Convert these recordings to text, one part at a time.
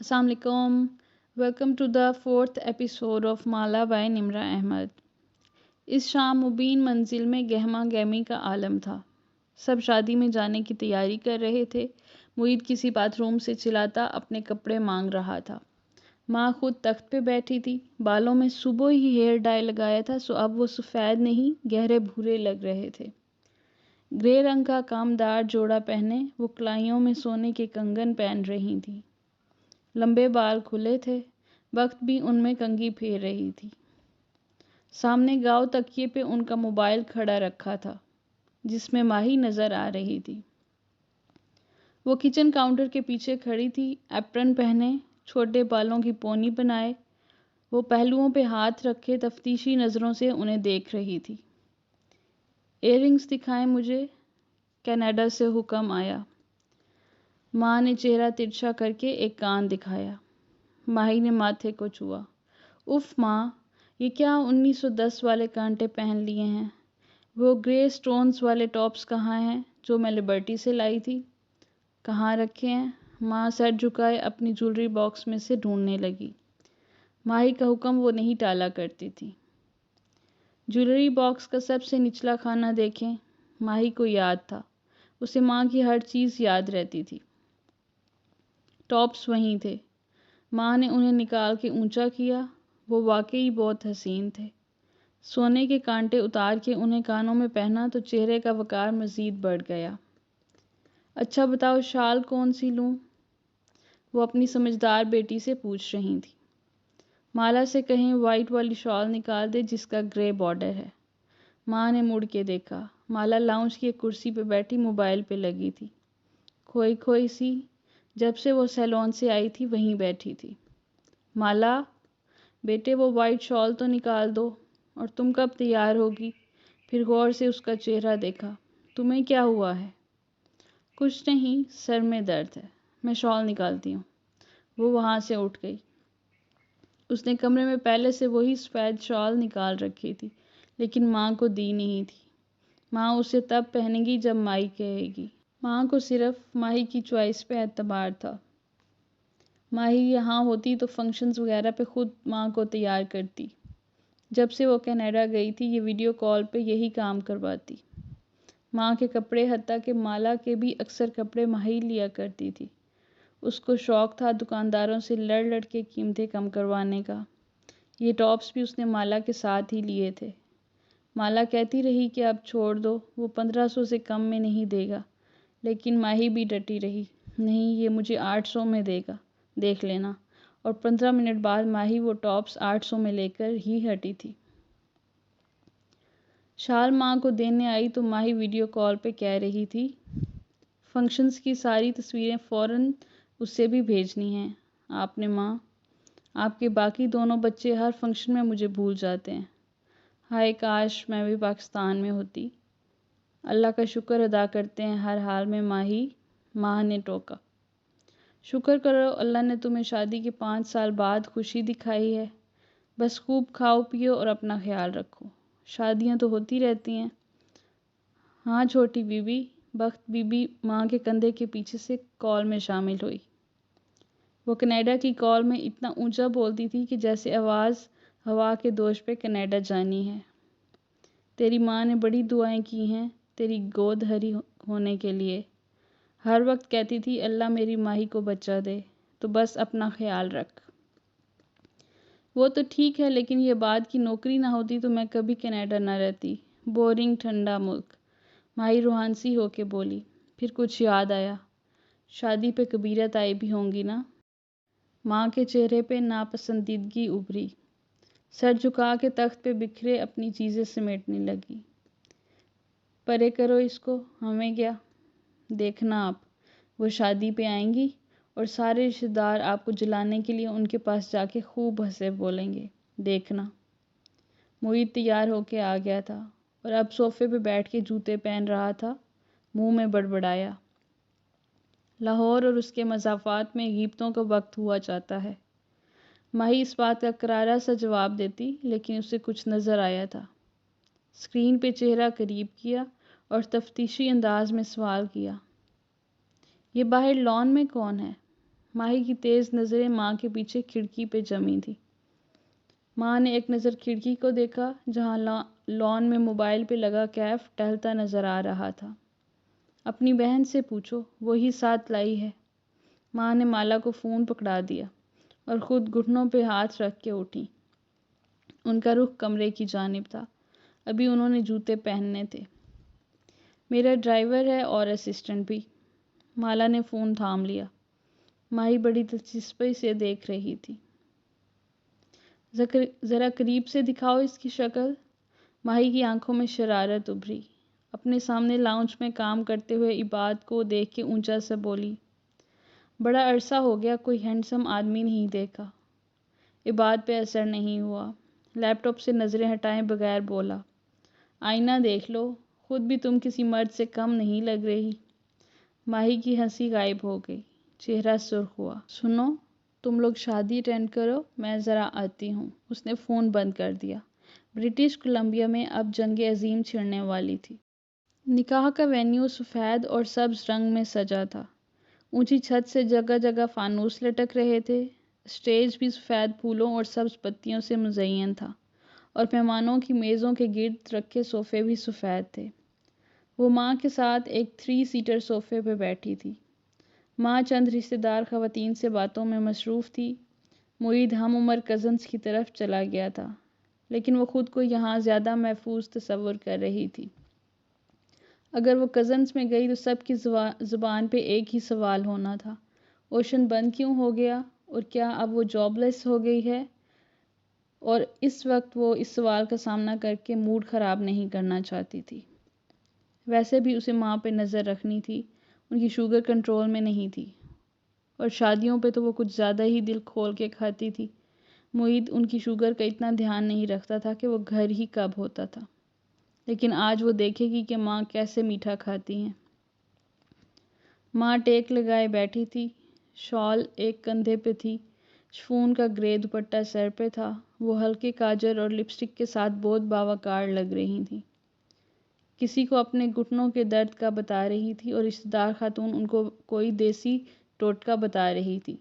السلام علیکم. Welcome to the 4th episode of Mala by Nimra Ahmed. اس شام مبین منزل میں گہما گہمی کا عالم تھا. سب شادی میں جانے کی تیاری کر رہے تھے. معید کسی باتھ روم سے چلاتا اپنے کپڑے مانگ رہا تھا. ماں خود تخت پہ بیٹھی تھی. بالوں میں صبح ہی ہیئر ڈائی لگایا تھا سو اب وہ سفید نہیں گہرے بھورے لگ رہے تھے. گرے رنگ کا کامدار جوڑا پہنے وہ کلائیوں میں سونے کے کنگن پہن رہی تھی. لمبے بال کھلے تھے. وقت بھی ان میں کنگھی پھیر رہی تھی. سامنے گاؤ تکیے پہ ان کا موبائل کھڑا رکھا تھا جس میں ماہی نظر آ رہی تھی. وہ کچن کاؤنٹر کے پیچھے کھڑی تھی. ایپرن پہنے چھوٹے بالوں کی پونی بنائے وہ پہلوؤں پہ ہاتھ رکھے تفتیشی نظروں سے انہیں دیکھ رہی تھی. ایئر رنگز دکھائیں مجھے، کینیڈا سے حکم آیا. ماں نے چہرہ ترچھا کر کے ایک کان دکھایا. ماہی نے ماتھے کو چھوا. اف ماں، یہ کیا 1910 والے کانٹے پہن لیے ہیں؟ وہ گرے سٹونز والے ٹاپس کہاں ہیں جو میں لبرٹی سے لائی تھی؟ کہاں رکھے ہیں؟ ماں سر جھکائے اپنی جولری باکس میں سے ڈھونڈنے لگی. ماہی کا حکم وہ نہیں ٹالا کرتی تھی. جولری باکس کا سب سے نچلا خانہ دیکھیں. ماہی کو یاد تھا. اسے ماں کی ہر چیز یاد رہتی تھی. ٹاپس وہیں تھے. ماں نے انہیں نکال کے اونچا کیا. وہ واقعی بہت حسین تھے. سونے کے کانٹے اتار کے انہیں کانوں میں پہنا تو چہرے کا وقار مزید بڑھ گیا. اچھا بتاؤ شال کون سی لوں؟ وہ اپنی سمجھدار بیٹی سے پوچھ رہی تھی. مالا سے کہیں وائٹ والی شال نکال دے جس کا گرے بارڈر ہے. ماں نے مڑ کے دیکھا. مالا لاؤنج کی ایک کرسی پہ بیٹھی موبائل پہ لگی تھی. کھوئی کھوئی سی. جب سے وہ سیلون سے آئی تھی وہیں بیٹھی تھی. مالا بیٹے وہ وائٹ شال تو نکال دو. اور تم کب تیار ہوگی؟ پھر غور سے اس کا چہرہ دیکھا. تمہیں کیا ہوا ہے؟ کچھ نہیں، سر میں درد ہے. میں شال نکالتی ہوں. وہ وہاں سے اٹھ گئی. اس نے کمرے میں پہلے سے وہی سفید شال نکال رکھی تھی لیکن ماں کو دی نہیں تھی. ماں اسے تب پہنے گی جب مائی کہے گی. ماں کو صرف ماہی کی چوائس پہ اعتبار تھا. ماہی یہاں ہوتی تو فنکشنز وغیرہ پہ خود ماں کو تیار کرتی. جب سے وہ کینیڈا گئی تھی یہ ویڈیو کال پہ یہی کام کرواتی. ماں کے کپڑے حتیٰ کہ مالا کے بھی اکثر کپڑے ماہی لیا کرتی تھی. اس کو شوق تھا دکانداروں سے لڑ لڑ کے قیمتیں کم کروانے کا. یہ ٹاپس بھی اس نے مالا کے ساتھ ہی لیے تھے. مالا کہتی رہی کہ اب چھوڑ دو، وہ 1500 سے کم میں نہیں دے گا. لیکن ماہی بھی ڈٹی رہی. نہیں، یہ مجھے 800 میں دے گا، دیکھ لینا. اور 15 منٹ بعد ماہی وہ ٹاپس 800 میں لے کر ہی ہٹی تھی. شال ماں کو دینے آئی تو ماہی ویڈیو کال پہ کہہ رہی تھی فنکشنز کی ساری تصویریں فوراً اس سے بھی بھیجنی ہیں. آپ نے ماں، آپ کے باقی دونوں بچے ہر فنکشن میں مجھے بھول جاتے ہیں. ہائے کاش میں بھی پاکستان میں ہوتی. اللہ کا شکر ادا کرتے ہیں ہر حال میں ماہی. ماں نے ٹوکا. شکر کرو اللہ نے تمہیں شادی کے 5 سال بعد خوشی دکھائی ہے. بس خوب کھاؤ پیو اور اپنا خیال رکھو. شادیاں تو ہوتی رہتی ہیں. ہاں چھوٹی بی بی. بخت بی بی ماں کے کندھے کے پیچھے سے کال میں شامل ہوئی. وہ کینیڈا کی کال میں اتنا اونچا بولتی تھی کہ جیسے آواز ہوا کے دوش پہ کینیڈا جانی ہے. تیری ماں نے بڑی دعائیں کی ہیں تیری گود ہری ہونے کے لیے. ہر وقت کہتی تھی اللہ میری ماہی کو بچہ دے، تو بس اپنا خیال رکھ. وہ تو ٹھیک ہے لیکن یہ بات کی نوکری نہ ہوتی تو میں کبھی کینیڈا نہ رہتی. بورنگ ٹھنڈا ملک. ماہی روحانسی ہو کے بولی. پھر کچھ یاد آیا. شادی پہ کبیرہ تائی بھی ہوں گی نا؟ ماں کے چہرے پہ ناپسندیدگی ابھری. سر جھکا کے تخت پہ بکھرے اپنی چیزیں سمیٹنے لگی. پرے کرو اس کو، ہمیں کیا؟ دیکھنا آپ، وہ شادی پہ آئیں گی اور سارے رشتہ دار آپ کو جلانے کے لیے ان کے پاس جا کے خوب ہنسے بولیں گے. دیکھنا. معید تیار ہو کے آ گیا تھا اور اب صوفے پہ بیٹھ کے جوتے پہن رہا تھا. منہ میں بڑبڑایا. لاہور اور اس کے مضافات میں غیبتوں کا وقت ہوا چاہتا ہے. ماہی اس بات کا کرارا سا جواب دیتی لیکن اسے کچھ نظر آیا تھا. اسکرین پہ چہرہ قریب کیا اور تفتیشی انداز میں سوال کیا. یہ باہر لان میں کون ہے؟ ماہی کی تیز نظریں ماں کے پیچھے کھڑکی پہ جمی تھی۔ ماں نے ایک نظر کھڑکی کو دیکھا جہاں لان میں موبائل پہ لگا کیف ٹہلتا نظر آ رہا تھا۔ اپنی بہن سے پوچھو، وہی ساتھ لائی ہے۔ ماں نے مالا کو فون پکڑا دیا اور خود گھٹنوں پہ ہاتھ رکھ کے اٹھی۔ ان کا رخ کمرے کی جانب تھا۔ ابھی انہوں نے جوتے پہننے تھے۔ میرا ڈرائیور ہے اور اسسٹنٹ بھی۔ مالا نے فون تھام لیا۔ ماہی بڑی دلچسپی سے دیکھ رہی تھی۔ ذرا قریب سے دکھاؤ اس کی شکل۔ ماہی کی آنکھوں میں شرارت ابھری۔ اپنے سامنے لاؤنج میں کام کرتے ہوئے عباد کو دیکھ کے اونچا سے بولی، بڑا عرصہ ہو گیا کوئی ہینڈسم آدمی نہیں دیکھا۔ عباد پہ اثر نہیں ہوا۔ لیپ ٹاپ سے نظریں ہٹائے بغیر بولا، آئینہ دیکھ لو، خود بھی تم کسی مرد سے کم نہیں لگ رہی۔ ماہی کی ہنسی غائب ہو گئی، چہرہ سرخ ہوا۔ سنو، تم لوگ شادی اٹینڈ کرو، میں ذرا آتی ہوں۔ اس نے فون بند کر دیا۔ برٹش کولمبیا میں اب جنگ عظیم چھڑنے والی تھی۔ نکاح کا وینیو سفید اور سبز رنگ میں سجا تھا۔ اونچی چھت سے جگہ جگہ فانوس لٹک رہے تھے۔ اسٹیج بھی سفید پھولوں اور سبز پتیوں سے مزین تھا اور مہمانوں کی میزوں کے گرد رکھے صوفے بھی سفید تھے۔ وہ ماں کے ساتھ ایک 3 سیٹر صوفے پہ بیٹھی تھی۔ ماں چند رشتہ دار خواتین سے باتوں میں مصروف تھی۔ معید ہم عمر کزنز کی طرف چلا گیا تھا، لیکن وہ خود کو یہاں زیادہ محفوظ تصور کر رہی تھی۔ اگر وہ کزنز میں گئی تو سب کی زبان پہ ایک ہی سوال ہونا تھا، اوشن بند کیوں ہو گیا، اور کیا اب وہ جاب لیس ہو گئی ہے؟ اور اس وقت وہ اس سوال کا سامنا کر کے موڈ خراب نہیں کرنا چاہتی تھی۔ ویسے بھی اسے ماں پہ نظر رکھنی تھی، ان کی شوگر کنٹرول میں نہیں تھی، اور شادیوں پہ تو وہ کچھ زیادہ ہی دل کھول کے کھاتی تھی۔ معید ان کی شوگر کا اتنا دھیان نہیں رکھتا تھا کہ وہ گھر ہی کب ہوتا تھا، لیکن آج وہ دیکھے گی کہ ماں کیسے میٹھا کھاتی ہیں۔ ماں ٹیک لگائے بیٹھی تھی، شال ایک کندھے پہ تھی، شفون کا گرے دوپٹہ سر پہ تھا۔ وہ ہلکے کاجل اور لپسٹک کے ساتھ بہت باوقار لگ رہی تھیں۔ کسی کو اپنے گھٹنوں کے درد کا بتا رہی تھی اور رشتہ دار خاتون ان کو کوئی دیسی ٹوٹکا بتا رہی تھی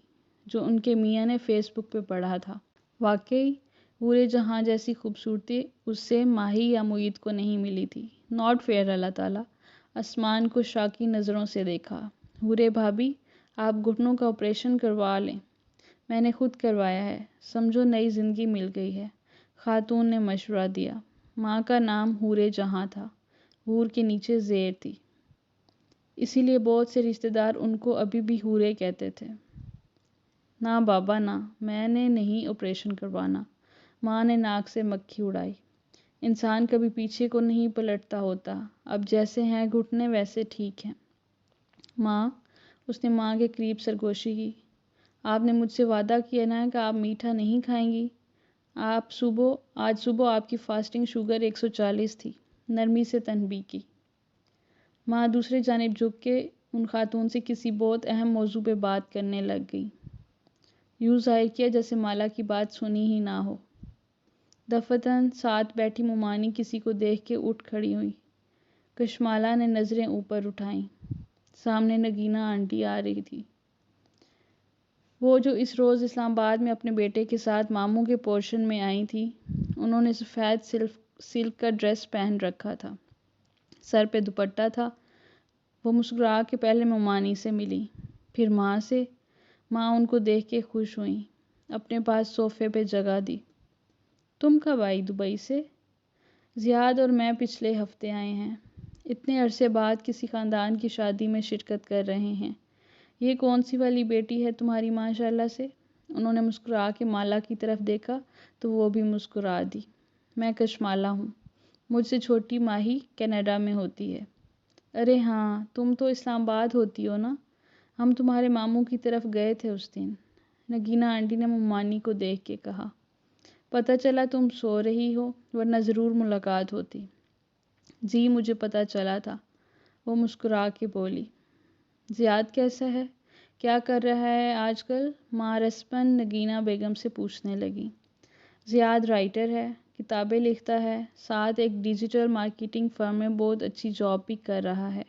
جو ان کے میاں نے فیس بک پہ پڑھا تھا۔ واقعی پورے جہاں جیسی خوبصورتی اس سے ماہی یا معید کو نہیں ملی تھی۔ Not fair. اللہ تعالیٰ آسمان کو شاکی نظروں سے دیکھا۔ حورے بھابی، آپ گھٹنوں کا آپریشن کروا لیں۔ میں نے خود کروایا ہے، سمجھو نئی زندگی مل گئی ہے، خاتون نے مشورہ دیا۔ ماں کا نام حورے جہاں تھا، حور کے نیچے زیر تھی، اسی لیے بہت سے رشتہ دار ان کو ابھی بھی حورے کہتے تھے۔ نہ بابا نہ، میں نے نہیں آپریشن کروانا۔ ماں نے ناک سے مکھی اڑائی۔ انسان کبھی پیچھے کو نہیں پلٹتا ہوتا، اب جیسے ہیں گھٹنے ویسے ٹھیک ہیں۔ ماں، اس نے ماں کے قریب سرگوشی کی، آپ نے مجھ سے وعدہ کیا نا کہ آپ میٹھا نہیں کھائیں گی۔ آج صبح آپ کی فاسٹنگ شوگر 140 تھی، نرمی سے تنبیہ کی۔ ماں دوسرے جانب جھک کے ان خاتون سے کسی بہت اہم موضوع پہ بات کرنے لگ گئی، یوں ظاہر کیا جیسے مالا کی بات سنی ہی نہ ہو۔ دفتراً ساتھ بیٹھی مومانی کسی کو دیکھ کے اٹھ کھڑی ہوئی۔ کشمالہ نے نظریں اوپر اٹھائیں۔ سامنے نگینہ آنٹی آ رہی تھی، وہ جو اس روز اسلام آباد میں اپنے بیٹے کے ساتھ ماموں کے پورشن میں آئی تھی۔ انہوں نے سفید سلک کا ڈریس پہن رکھا تھا، سر پہ دوپٹہ تھا۔ وہ مسکرا کے پہلے مومانی سے ملی، پھر ماں سے۔ ماں ان کو دیکھ کے خوش ہوئیں، اپنے پاس صوفے پہ جگہ دی۔ تم کب آئی دبئی سے؟ زیاد اور میں پچھلے ہفتے آئے ہیں، اتنے عرصے بعد کسی خاندان کی شادی میں شرکت کر رہے ہیں۔ یہ کون سی والی بیٹی ہے تمہاری ماشاءاللہ سے؟ انہوں نے مسکرا کے مالا کی طرف دیکھا تو وہ بھی مسکرا دی۔ میں کشمالہ ہوں، مجھ سے چھوٹی ماہی کینیڈا میں ہوتی ہے۔ ارے ہاں، تم تو اسلام آباد ہوتی ہو نا، ہم تمہارے ماموں کی طرف گئے تھے اس دن، نگینہ آنٹی نے مومانی کو دیکھ کے کہا۔ پتہ چلا تم سو رہی ہو، ورنہ ضرور ملاقات ہوتی۔ جی مجھے پتہ چلا تھا، وہ مسکرا کے بولی۔ زیاد کیسا ہے؟ کیا کر رہا ہے آج کل؟ ماں رسماً نگینہ بیگم سے پوچھنے لگی۔ زیاد رائٹر ہے، کتابیں لکھتا ہے، ساتھ ایک ڈیجیٹل مارکیٹنگ فرم میں بہت اچھی جاب بھی کر رہا ہے،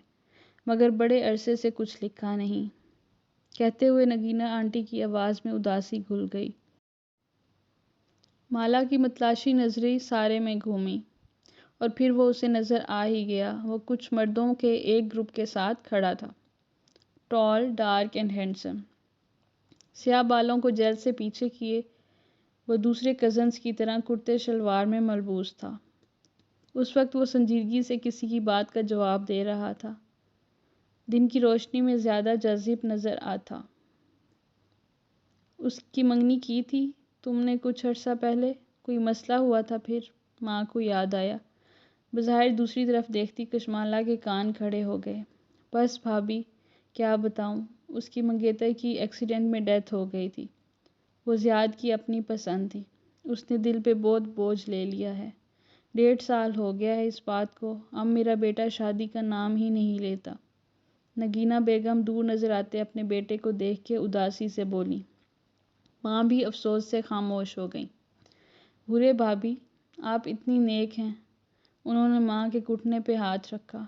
مگر بڑے عرصے سے کچھ لکھا نہیں۔ کہتے ہوئے نگینہ آنٹی کی آواز میں اداسی گھل گئی۔ مالا کی متلاشی نظریں سارے میں گھومیں اور پھر وہ اسے نظر آ ہی گیا۔ وہ کچھ مردوں کے ایک گروپ کے ساتھ کھڑا تھا، ٹال، ڈارک اینڈ ہینڈسم، سیاہ بالوں کو جیل سے پیچھے کیے۔ وہ دوسرے کزنز کی طرح کرتے شلوار میں ملبوس تھا۔ اس وقت وہ سنجیدگی سے کسی کی بات کا جواب دے رہا تھا، دن کی روشنی میں زیادہ جذب نظر آتا۔ اس کی منگنی کی تھی تم نے کچھ عرصہ پہلے؟ کوئی مسئلہ ہوا تھا پھر؟ ماں کو یاد آیا۔ بظاہر دوسری طرف دیکھتی کشمالہ کے کان کھڑے ہو گئے۔ بس بھابھی، کیا بتاؤں، اس کی منگیتر کی ایکسیڈنٹ میں ڈیتھ ہو گئی تھی۔ وہ زیاد کی اپنی پسند تھی۔ اس نے دل پہ بہت بوجھ لے لیا ہے۔ 1.5 سال ہو گیا ہے اس بات کو۔ اب میرا بیٹا شادی کا نام ہی نہیں لیتا۔ نگینہ بیگم دور نظر آتے اپنے بیٹے کو دیکھ کے اداسی سے بولی۔ ماں بھی افسوس سے خاموش ہو گئیں۔ بھورے بھابھی، آپ اتنی نیک ہیں۔ انہوں نے ماں کے گھٹنے پہ ہاتھ رکھا۔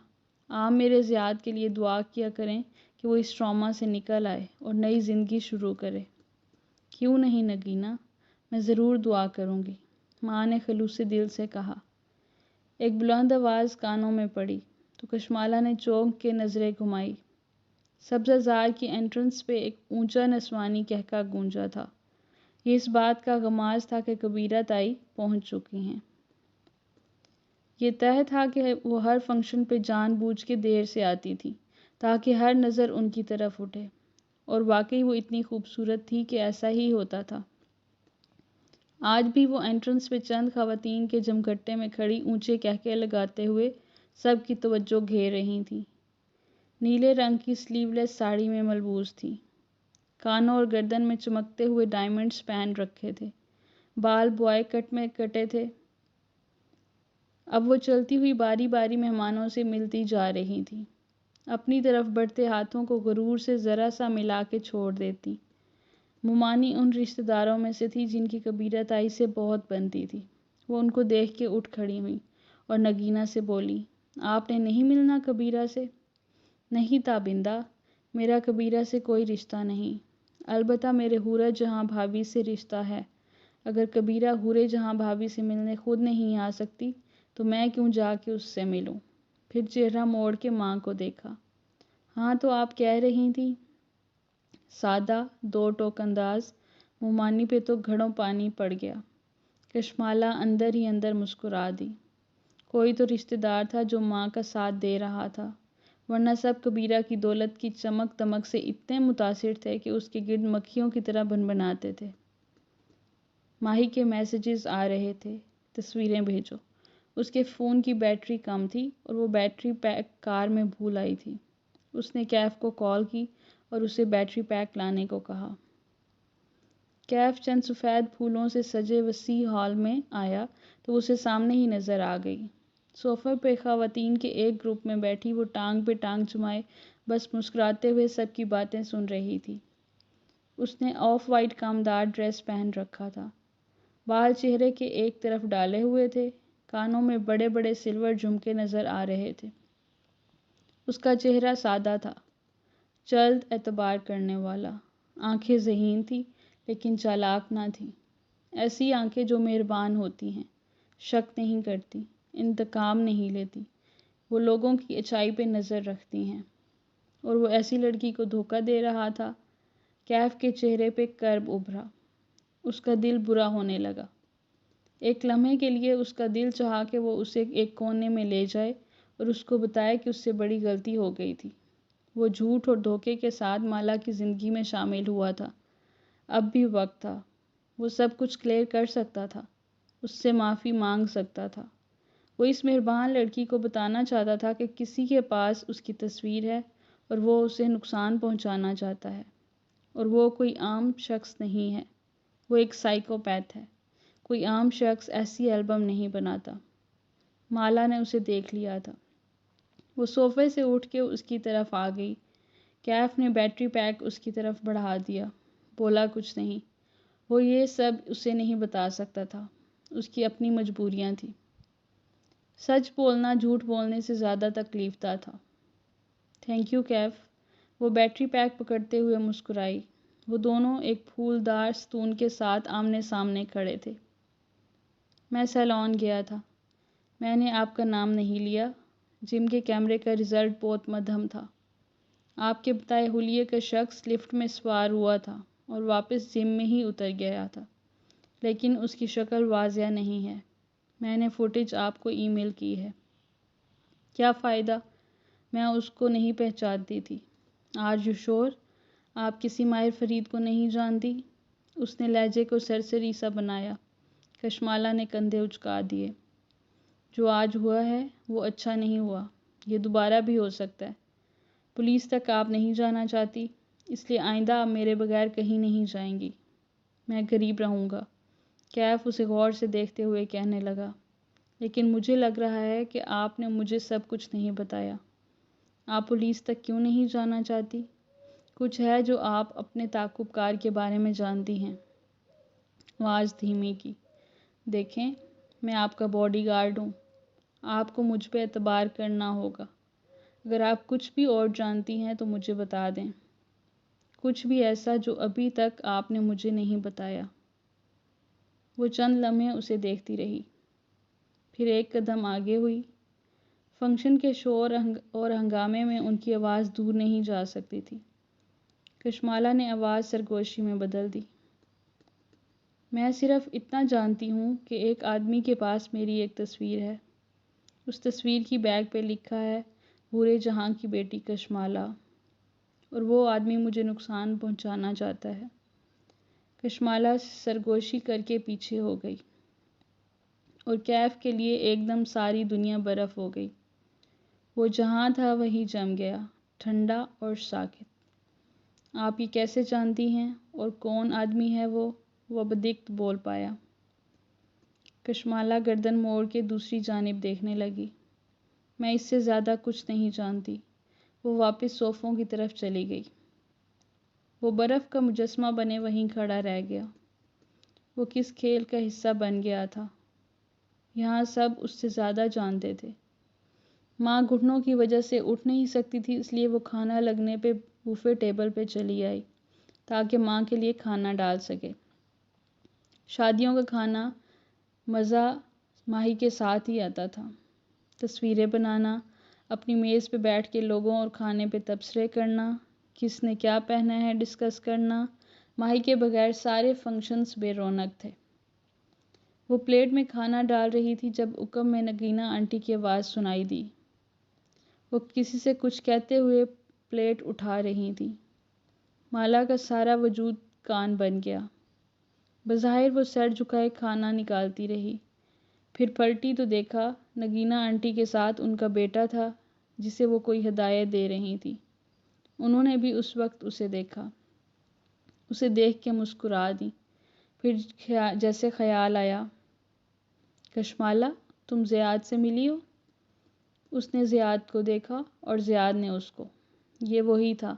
آپ میرے زیاد کے لیے دعا کیا کریں کہ وہ اس ٹراما سے نکل آئے اور نئی زندگی شروع کرے۔ کیوں نہیں نگینہ، میں ضرور دعا کروں گی، ماں نے خلوص دل سے کہا۔ ایک بلند آواز کانوں میں پڑی تو کشمالہ نے چونک کے نظریں گھمائی۔ سبزہ زار کی انٹرنس پہ ایک اونچا نسوانی کہکا گونجا تھا۔ یہ اس بات کا غماز تھا کہ کبیرہ تائی پہنچ چکی ہیں۔ یہ طے تھا کہ وہ ہر فنکشن پہ جان بوجھ کے دیر سے آتی تھی تاکہ ہر نظر ان کی طرف اٹھے، اور واقعی وہ اتنی خوبصورت تھی کہ ایسا ہی ہوتا تھا۔ آج بھی وہ انٹرنس پہ چند خواتین کے جمگھٹے میں کھڑی اونچے کہکے لگاتے ہوئے سب کی توجہ گھیر رہی تھیں۔ نیلے رنگ کی سلیو لیس ساڑی میں ملبوس تھی، کانوں اور گردن میں چمکتے ہوئے ڈائمنڈز پہن رکھے تھے، بال بوائے کٹ میں کٹے تھے۔ اب وہ چلتی ہوئی باری باری مہمانوں سے ملتی جا رہی تھی، اپنی طرف بڑھتے ہاتھوں کو غرور سے ذرا سا ملا کے چھوڑ دیتی۔ مومانی ان رشتہ داروں میں سے تھی جن کی کبیرہ تائی سے بہت بنتی تھی۔ وہ ان کو دیکھ کے اٹھ کھڑی ہوئی اور نگینہ سے بولی، آپ نے نہیں ملنا کبیرہ سے؟ نہیں تابندہ، میرا کبیرہ سے کوئی رشتہ نہیں، البتہ میرے حورہ جہاں بھابھی سے رشتہ ہے۔ اگر کبیرہ حورے جہاں بھابھی سے ملنے خود نہیں آ سکتی تو میں کیوں جا کے اس سے ملوں؟ پھر چہرہ موڑ کے ماں کو دیکھا۔ ہاں تو آپ کہہ رہی تھیں؟ سادہ، دو ٹوک انداز، مومانی پہ تو گھڑوں پانی پڑ گیا۔ کشمالہ اندر ہی اندر مسکرا دی۔ کوئی تو رشتہ دار تھا جو ماں کا ساتھ دے رہا تھا، ورنہ سب کبیرہ کی دولت کی چمک دمک سے اتنے متاثر تھے کہ اس کے گرد مکھیوں کی طرح بنبناتے تھے۔ ماہی کے میسیجز آ رہے تھے، تصویریں بھیجو۔ اس کے فون کی بیٹری کم تھی اور وہ بیٹری پیک کار میں بھول آئی تھی۔ اس نے کیف کو کال کی اور اسے بیٹری پیک لانے کو کہا۔ کیف چند سفید پھولوں سے سجے وسیع ہال میں آیا تو اسے سامنے ہی نظر آ گئی۔ صوفے پہ خواتین کے ایک گروپ میں بیٹھی وہ ٹانگ پہ ٹانگ جمائے بس مسکراتے ہوئے سب کی باتیں سن رہی تھی۔ اس نے آف وائٹ کامدار ڈریس پہن رکھا تھا، بال چہرے کے ایک طرف ڈالے ہوئے تھے، کانوں میں بڑے بڑے سلور جھمکے نظر آ رہے تھے۔ اس کا چہرہ سادہ تھا، جلد اعتبار کرنے والا۔ آنکھیں ذہین تھی لیکن چالاک نہ تھیں، ایسی آنکھیں جو مہربان ہوتی ہیں، شک نہیں کرتی، انتقام نہیں لیتی، وہ لوگوں کی اچھائی پہ نظر رکھتی ہیں۔ اور وہ ایسی لڑکی کو دھوکہ دے رہا تھا۔ کیف کے چہرے پہ کرب ابھرا، اس کا دل برا ہونے لگا۔ ایک لمحے کے لیے اس کا دل چاہا کہ وہ اسے ایک کونے میں لے جائے اور اس کو بتائے کہ اس سے بڑی غلطی ہو گئی تھی۔ وہ جھوٹ اور دھوکے کے ساتھ مالا کی زندگی میں شامل ہوا تھا۔ اب بھی وقت تھا، وہ سب کچھ کلیئر کر سکتا تھا، اس سے معافی مانگ سکتا تھا۔ وہ اس مہربان لڑکی کو بتانا چاہتا تھا کہ کسی کے پاس اس کی تصویر ہے اور وہ اسے نقصان پہنچانا چاہتا ہے، اور وہ کوئی عام شخص نہیں ہے، وہ ایک سائیکوپیتھ ہے۔ کوئی عام شخص ایسی البم نہیں بناتا۔ مالا نے اسے دیکھ لیا تھا۔ وہ صوفے سے اٹھ کے اس کی طرف آ گئی۔ کیف نے بیٹری پیک اس کی طرف بڑھا دیا، بولا کچھ نہیں۔ وہ یہ سب اسے نہیں بتا سکتا تھا، اس کی اپنی مجبوریاں تھیں۔ سچ بولنا جھوٹ بولنے سے زیادہ تکلیف دہ تھا۔ تھینک یو کیف، وہ بیٹری پیک پکڑتے ہوئے مسکرائی۔ وہ دونوں ایک پھولدار ستون کے ساتھ آمنے سامنے کھڑے تھے۔ میں سیلون گیا تھا۔ میں نے آپ کا نام نہیں لیا۔ جم کے کیمرے کا رزلٹ بہت مدھم تھا۔ آپ کے بتائے حلیے کا شخص لفٹ میں سوار ہوا تھا اور واپس جم میں ہی اتر گیا تھا، لیکن اس کی شکل واضح نہیں ہے۔ میں نے فوٹیج آپ کو ای میل کی ہے۔ کیا فائدہ؟ میں اس کو نہیں پہچانتی تھی۔ آر یو شور؟ آپ کسی ماہر فرید کو نہیں جانتی؟ اس نے لہجے کو سرسری سا بنایا۔ کشمالہ نے کندھے اچکا دیے۔ جو آج ہوا ہے وہ اچھا نہیں ہوا۔ یہ دوبارہ بھی ہو سکتا ہے۔ پولیس تک آپ نہیں جانا چاہتی، اس لیے آئندہ آپ میرے بغیر کہیں نہیں جائیں گی۔ میں غریب رہوں گا، کیف اسے غور سے دیکھتے ہوئے کہنے لگا۔ لیکن مجھے لگ رہا ہے کہ آپ نے مجھے سب کچھ نہیں بتایا۔ آپ پولیس تک کیوں نہیں جانا چاہتی؟ کچھ ہے جو آپ اپنے تعاقب کار کے بارے میں جانتی ہیں۔ آواز دھیمی کی۔ دیکھیں، میں آپ کا باڈی گارڈ ہوں۔ آپ کو مجھ پہ اعتبار کرنا ہوگا۔ اگر آپ کچھ بھی اور جانتی ہیں تو مجھے بتا دیں۔ کچھ بھی ایسا جو ابھی تک آپ نے مجھے نہیں بتایا۔ وہ چند لمحے اسے دیکھتی رہی، پھر ایک قدم آگے ہوئی۔ فنکشن کے شور اور ہنگامے میں ان کی آواز دور نہیں جا سکتی تھی۔ کشمالہ نے آواز سرگوشی میں بدل دی۔ میں صرف اتنا جانتی ہوں کہ ایک آدمی کے پاس میری ایک تصویر ہے۔ اس تصویر کی بیگ پہ لکھا ہے بورے جہاں کی بیٹی کشمالہ، اور وہ آدمی مجھے نقصان پہنچانا چاہتا ہے۔ کشمالہ سرگوشی کر کے پیچھے ہو گئی، اور کیف کے لیے ایک دم ساری دنیا برف ہو گئی۔ وہ جہاں تھا وہیں جم گیا، ٹھنڈا اور ساکت۔ آپ یہ کیسے جانتی ہیں؟ اور کون آدمی ہے وہ بدقت بول پایا۔ کشمالہ گردن موڑ کے دوسری جانب دیکھنے لگی۔ میں اس سے زیادہ کچھ نہیں جانتی۔ وہ واپس صوفوں کی طرف چلی گئی۔ وہ برف کا مجسمہ بنے وہیں کھڑا رہ گیا۔ وہ کس کھیل کا حصہ بن گیا تھا؟ یہاں سب اس سے زیادہ جانتے تھے۔ ماں گھٹنوں کی وجہ سے اٹھ نہیں سکتی تھی، اس لیے وہ کھانا لگنے پہ بوفے ٹیبل پہ چلی آئی تاکہ ماں کے لیے کھانا ڈال سکے۔ شادیوں کا کھانا مزہ ماہی کے ساتھ ہی آتا تھا۔ تصویریں بنانا، اپنی میز پہ بیٹھ کے لوگوں اور کھانے پہ تبصرے کرنا، کس نے کیا پہنا ہے ڈسکس کرنا، ماہی کے بغیر سارے فنکشنز بے رونق تھے۔ وہ پلیٹ میں کھانا ڈال رہی تھی جب اکم میں نگینہ آنٹی کی آواز سنائی دی۔ وہ کسی سے کچھ کہتے ہوئے پلیٹ اٹھا رہی تھیں۔ مالا کا سارا وجود کان بن گیا۔ بظاہر وہ سر جھکائے کھانا نکالتی رہی، پھر پلٹی تو دیکھا نگینہ آنٹی کے ساتھ ان کا بیٹا تھا جسے وہ کوئی ہدایت دے رہی تھی۔ انہوں نے بھی اس وقت اسے دیکھا۔ اسے دیکھ کے مسکرا دیں، پھر جیسے خیال آیا، کشمالہ تم زیاد سے ملی ہو؟ اس نے زیاد کو دیکھا اور زیاد نے اس کو۔ یہ وہی تھا،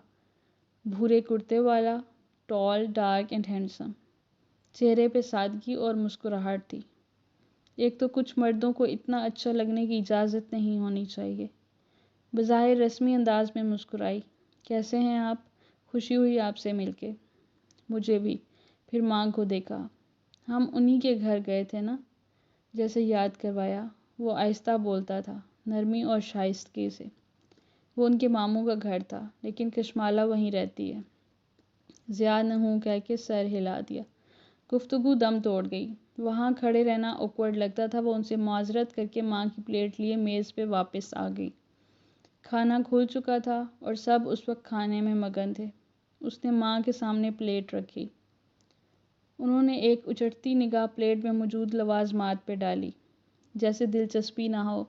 بھورے کرتے والا، ٹال، ڈارک اینڈ ہینڈسم۔ چہرے پہ سادگی اور مسکراہٹ تھی۔ ایک تو کچھ مردوں کو اتنا اچھا لگنے کی اجازت نہیں ہونی چاہیے۔ بظاہر رسمی انداز میں مسکرائی۔ کیسے ہیں آپ؟ خوشی ہوئی آپ سے مل کے۔ مجھے بھی۔ پھر ماں کو دیکھا۔ ہم انہی کے گھر گئے تھے نا؟ جیسے یاد کروایا۔ وہ آہستہ بولتا تھا، نرمی اور شائستگی سے۔ وہ ان کے ماموں کا گھر تھا، لیکن کشمالہ وہیں رہتی ہے۔ زیاد نے ہوں کہہ کے سر ہلا دیا۔ گفتگو دم توڑ گئی۔ وہاں کھڑے رہنا اوکورڈ لگتا تھا۔ وہ ان سے معذرت کر کے ماں کی پلیٹ لیے میز پہ واپس آ گئی۔ کھانا کھل چکا تھا اور سب اس وقت کھانے میں مگن تھے۔ اس نے ماں کے سامنے پلیٹ رکھی۔ انہوں نے ایک اچٹتی نگاہ پلیٹ میں موجود لوازمات پہ ڈالی، جیسے دلچسپی نہ ہو،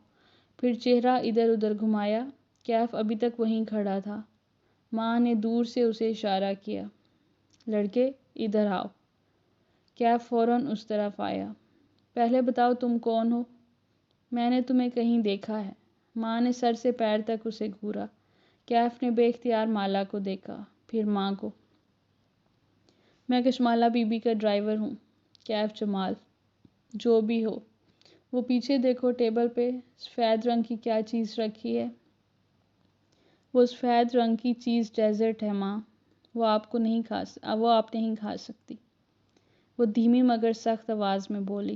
پھر چہرہ ادھر ادھر گھمایا۔ کیف ابھی تک وہیں کھڑا تھا۔ ماں نے دور سے اسے اشارہ کیا، لڑکے ادھر آؤ۔ کیف فوراً اس طرف آیا۔ پہلے بتاؤ تم کون ہو؟ میں نے تمہیں کہیں دیکھا ہے۔ ماں نے سر سے پیر تک اسے گھورا۔ کیف نے بے اختیار مالا کو دیکھا، پھر ماں کو۔ میں کشمالہ بی بی کا ڈرائیور ہوں۔ کیف جمال، جو بھی ہو۔ وہ پیچھے دیکھو ٹیبل پہ سفید رنگ کی کیا چیز رکھی ہے؟ وہ سفید رنگ کی چیز ڈیزرٹ ہے ماں، وہ آپ نہیں کھا سکتی، وہ دھیمی مگر سخت آواز میں بولی۔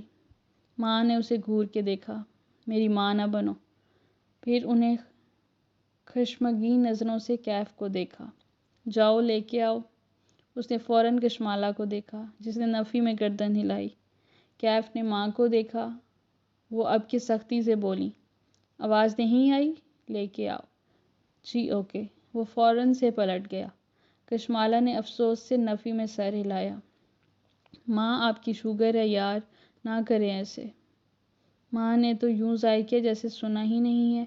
ماں نے اسے گھور کے دیکھا۔ میری ماں نہ بنو۔ پھر انہیں خشمگین نظروں سے کیف کو دیکھا۔ جاؤ لے کے آؤ۔ اس نے فوراً کشمالہ کو دیکھا جس نے نفی میں گردن ہلائی۔ کیف نے ماں کو دیکھا۔ وہ اب کی سختی سے بولی، آواز نہیں آئی؟ لے کے آؤ۔ جی اوکے۔ وہ فوراً سے پلٹ گیا۔ کشمالہ نے افسوس سے نفی میں سر ہلایا۔ ماں آپ کی شوگر ہے یار، نہ کریں ایسے۔ ماں نے تو یوں ظاہر کیا جیسے سنا ہی نہیں ہے۔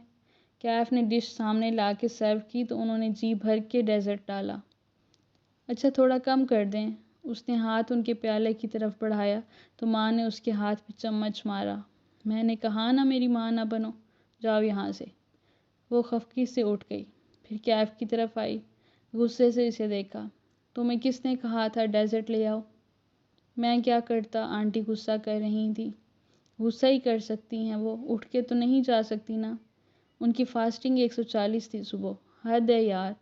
کیف نے ڈش سامنے لا کے سرو کی تو انہوں نے جی بھر کے ڈیزرٹ ڈالا۔ اچھا تھوڑا کم کر دیں۔ اس نے ہاتھ ان کے پیالے کی طرف بڑھایا تو ماں نے اس کے ہاتھ پہ چمچ مارا۔ میں نے کہا نا میری ماں نہ بنو، جاؤ یہاں سے۔ وہ خفگی سے اٹھ گئی، پھر کیف کی طرف آئی، غصے سے اسے دیکھا۔ تمہیں کس نے کہا تھا ڈیزرٹ لے آؤ؟ میں کیا کرتا؟ آنٹی غصہ کر رہی تھی۔ غصہ ہی کر سکتی ہیں وہ، اٹھ کے تو نہیں جا سکتی نا۔ ان کی فاسٹنگ 140 تھی صبح۔ حد ہے یار۔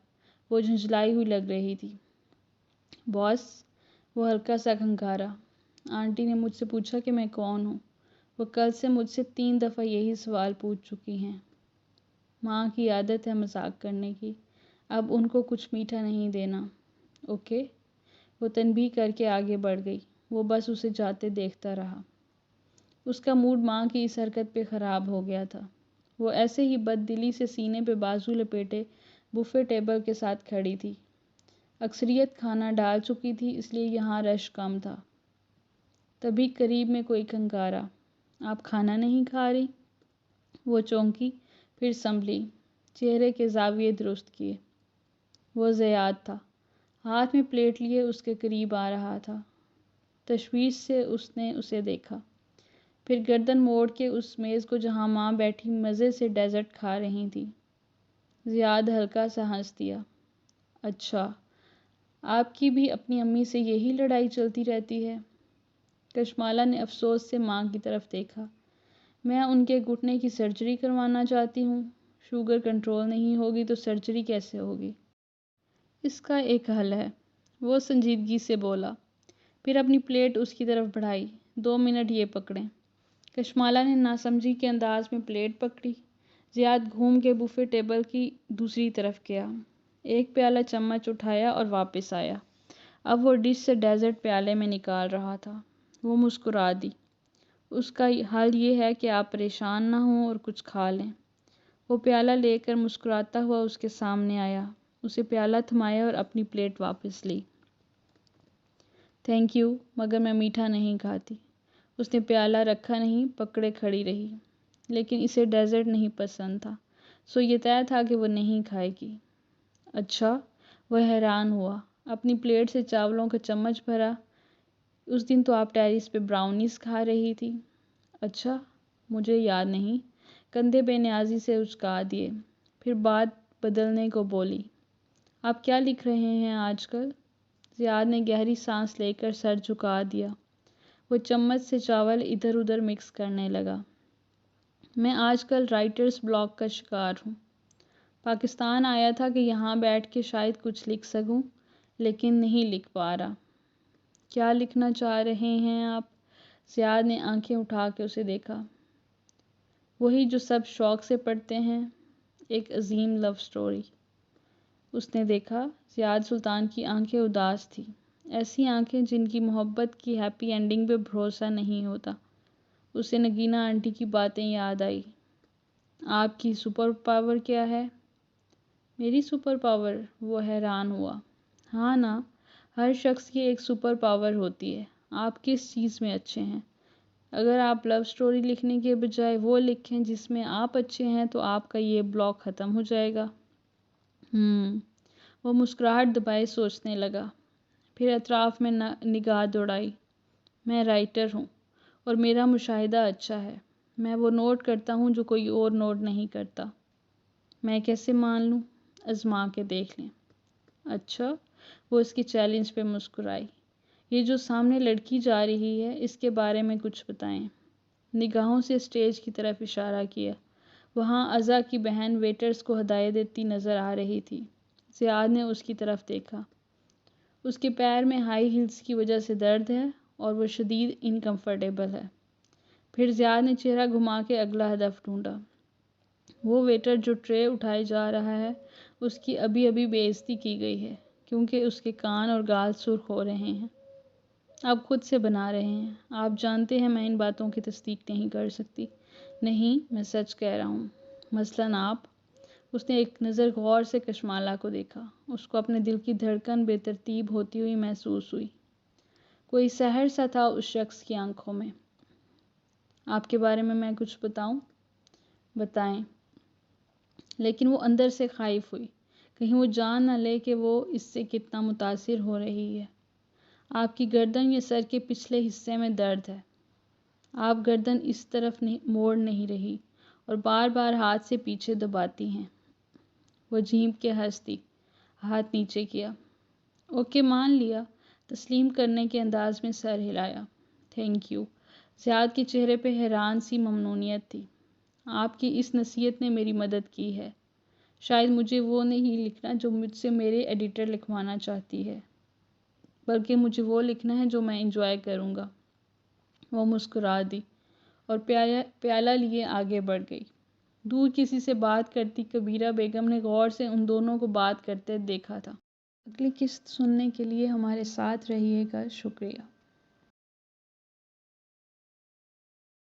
وہ جھنجھلائی ہوئی لگ رہی تھی۔ باس، وہ ہلکا سا کھنکھارا۔ آنٹی نے مجھ سے پوچھا کہ میں کون ہوں۔ وہ کل سے مجھ سے 3 دفعہ یہی سوال پوچھ چکی ہیں۔ ماں کی عادت ہے مذاق کرنے کی۔ اب ان کو کچھ میٹھا نہیں دینا، اوکے؟ وہ تنبیہ کر کے آگے بڑھ گئی۔ وہ بس اسے جاتے دیکھتا رہا۔ اس کا موڈ ماں کی اس حرکت پہ خراب ہو گیا تھا۔ وہ ایسے ہی بد دلی سے سینے پہ بازو لپیٹے بفے ٹیبل کے ساتھ کھڑی تھی۔ اکثریت کھانا ڈال چکی تھی اس لیے یہاں رش کم تھا۔ تبھی قریب میں کوئی کھنکارا، آپ کھانا نہیں کھا رہی؟ وہ چونکی، پھر سنبھلی، چہرے کے زاویے درست کیے۔ وہ زیاد تھا، ہاتھ میں پلیٹ لیے اس کے قریب آ رہا تھا۔ تشویش سے اس نے اسے دیکھا، پھر گردن موڑ کے اس میز کو جہاں ماں بیٹھی مزے سے ڈیزرٹ کھا رہی تھی۔ زیاد ہلکا سا ہنس دیا۔ اچھا، آپ کی بھی اپنی امی سے یہی لڑائی چلتی رہتی ہے؟ کشمالہ نے افسوس سے ماں کی طرف دیکھا۔ میں ان کے گھٹنے کی سرجری کروانا چاہتی ہوں۔ شوگر کنٹرول نہیں ہوگی تو سرجری کیسے ہوگی؟ اس کا ایک حل ہے، وہ سنجیدگی سے بولا، پھر اپنی پلیٹ اس کی طرف بڑھائی۔ 2 منٹ یہ پکڑیں۔ کشمالہ نے ناسمجھی کے انداز میں پلیٹ پکڑی۔ زیاد گھوم کے بفے ٹیبل کی دوسری طرف گیا، ایک پیالہ چمچ اٹھایا اور واپس آیا۔ اب وہ ڈش سے ڈیزرٹ پیالے میں نکال رہا تھا۔ وہ مسکرا دی۔ اس کا حل یہ ہے کہ آپ پریشان نہ ہوں اور کچھ کھا لیں۔ وہ پیالہ لے کر مسکراتا ہوا اس کے سامنے آیا، اسے پیالہ تھمایا اور اپنی پلیٹ واپس لی۔ تھینک یو، مگر میں میٹھا نہیں کھاتی۔ اس نے پیالہ رکھا نہیں، پکڑے کھڑی رہی، لیکن اسے ڈیزرٹ نہیں پسند تھا، سو یہ طے تھا کہ وہ نہیں کھائے گی۔ اچھا، وہ حیران ہوا، اپنی پلیٹ سے چاولوں کا چمچ بھرا۔ اس دن تو آپ ٹیریس پہ براؤنیز کھا رہی تھی۔ اچھا، مجھے یاد نہیں۔ کندھے بے نیازی سے اچکا دیے، پھر بات بدلنے کو بولی، آپ کیا لکھ رہے ہیں آج کل؟ زیاد نے گہری سانس لے کر سر جھکا دیا۔ وہ چمچ سے چاول ادھر ادھر مکس کرنے لگا۔ میں آج کل رائٹرز بلاک کا شکار ہوں۔ پاکستان آیا تھا کہ یہاں بیٹھ کے شاید کچھ لکھ سکوں، لیکن نہیں لکھ پا رہا۔ کیا لکھنا چاہ رہے ہیں آپ؟ زیاد نے آنکھیں اٹھا کے اسے دیکھا۔ وہی جو سب شوق سے پڑھتے ہیں، ایک عظیم لو سٹوری۔ اس نے دیکھا، زیاد سلطان کی آنکھیں اداس تھیں، ایسی آنکھیں جن کی محبت کی ہیپی اینڈنگ پہ بھروسہ نہیں ہوتا۔ اسے نگینہ آنٹی کی باتیں یاد آئی۔ آپ کی سپر پاور کیا ہے؟ میری سپر پاور؟ وہ حیران ہوا۔ ہاں نا، ہر شخص کی ایک سپر پاور ہوتی ہے۔ آپ کس چیز میں اچھے ہیں؟ اگر آپ لو سٹوری لکھنے کے بجائے وہ لکھیں جس میں آپ اچھے ہیں تو آپ کا یہ بلاک ختم ہو جائے گا۔ وہ مسکراہٹ دبائے سوچنے لگا، پھر اطراف میں نگاہ دوڑائی۔ میں رائٹر ہوں اور میرا مشاہدہ اچھا ہے۔ میں وہ نوٹ کرتا ہوں جو کوئی اور نوٹ نہیں کرتا۔ میں کیسے مان لوں؟ آزما کے دیکھ لیں۔ اچھا، وہ اس کی چیلنج پہ مسکرائی۔ یہ جو سامنے لڑکی جا رہی ہے اس کے بارے میں کچھ بتائیں۔ نگاہوں سے اسٹیج کی طرف اشارہ کیا۔ وہاں عزا کی بہن ویٹرز کو ہدایت دیتی نظر آ رہی تھی۔ زیاد نے اس کی طرف دیکھا۔ اس کے پیر میں ہائی ہیلز کی وجہ سے درد ہے اور وہ شدید انکمفرٹیبل ہے۔ پھر زیاد نے چہرہ گھما کے اگلا ہدف ڈھونڈا۔ وہ ویٹر جو ٹرے اٹھائے جا رہا ہے، اس کی ابھی ابھی بے عزتی کی گئی ہے کیونکہ اس کے کان اور گال سرخ ہو رہے ہیں۔ آپ خود سے بنا رہے ہیں۔ آپ جانتے ہیں میں ان باتوں کی تصدیق نہیں کر سکتی۔ نہیں، میں سچ کہہ رہا ہوں۔ مثلاً آپ۔ اس نے ایک نظر غور سے کشمالہ کو دیکھا۔ اس کو اپنے دل کی دھڑکن بے ترتیب ہوتی ہوئی محسوس ہوئی۔ کوئی سحر سا تھا اس شخص کی آنکھوں میں۔ آپ کے بارے میں کچھ بتاؤں؟ بتائیں۔ لیکن وہ اندر سے خائف ہوئی، کہیں وہ جان نہ لے کہ وہ اس سے کتنا متاثر ہو رہی ہے۔ آپ کی گردن یا سر کے پچھلے حصے میں درد ہے۔ آپ گردن اس طرف موڑ نہیں رہی اور بار بار ہاتھ سے پیچھے دباتی ہیں۔ وہ جھینپ کے ہنس دی، ہاتھ نیچے کیا۔ اوکے، مان لیا۔ تسلیم کرنے کے انداز میں سر ہلایا۔ Thank you. زیاد کے چہرے پہ حیران سی ممنونیت تھی۔ آپ کی اس نصیحت نے میری مدد کی ہے۔ شاید مجھے وہ نہیں لکھنا جو مجھ سے میرے ایڈیٹر لکھوانا چاہتی ہے، بلکہ مجھے وہ لکھنا ہے جو میں انجوائے کروں گا۔ وہ مسکرا دی اور پیالہ لیے آگے بڑھ گئی۔ دور کسی سے بات کرتی کبیرہ بیگم نے غور سے ان دونوں کو بات کرتے دیکھا تھا۔ اگلی قسط سننے کے لیے ہمارے ساتھ رہیے گا۔ شکریہ۔